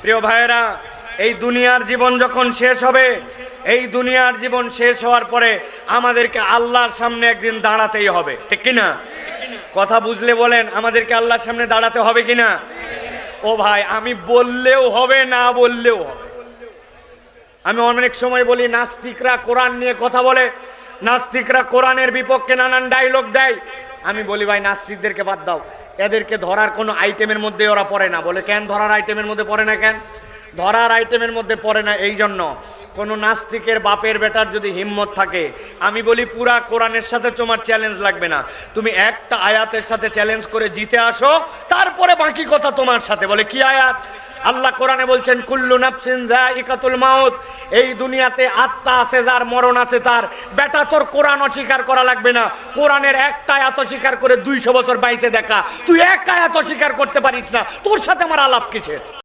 প্রিয় ভাইয়েরা, এই দুনিয়ার জীবন যখন শেষ হবে, এই দুনিয়ার জীবন শেষ হওয়ার পরে আমাদেরকে আল্লাহর সামনে একদিন দাঁড়াতেই হবে, ঠিক কিনা? কথা বুঝলে বলেন, আমাদেরকে আল্লাহর সামনে দাঁড়াতে হবে কিনা? ও ভাই, আমি বললেও হবে, না বললেও হবে। আমি অনেক সময় বলি, নাস্তিকরা কোরআন নিয়ে কথা বলে, নাস্তিকরা কোরআনের বিপক্ষে নানান ডায়লগ দেয়। আমি বলি, ভাই নাস্তিকদেরকে বাদ দাও, এদেরকে ধরার কোনো আইটেমের মধ্যে ওরা পড়ে না। বলে কেন ধরার আইটেমের মধ্যে পড়ে না? কেন ধরার আইটেমের মধ্যে পড়ে না? এই জন্য, কোনো নাস্তিকের বাপের বেটার যদি হিম্মত থাকে, আমি বলি পুরা কোরআনের সাথে তোমার চ্যালেঞ্জ লাগবে না, তুমি একটা আয়াতের সাথে চ্যালেঞ্জ করে জিতে আসো, তারপরে বাকি কথা তোমার সাথে। বলে কি আয়াত? আল্লাহ কোরআনে বলছেন, কুল্লু নাফসিন যায়িকাতুল মাউত, এই দুনিয়াতে আত্মা আছে যার, মরণ আছে তার। বেটা, তোর কোরআন অস্বীকার করা লাগবে না, কোরআনের একটা আয়াত অস্বীকার করে 200 বছর বাইচে দেখা। তুই এক আয়াত অস্বীকার করতে পারিস না, তোর সাথে আমার আলাপ কিসের?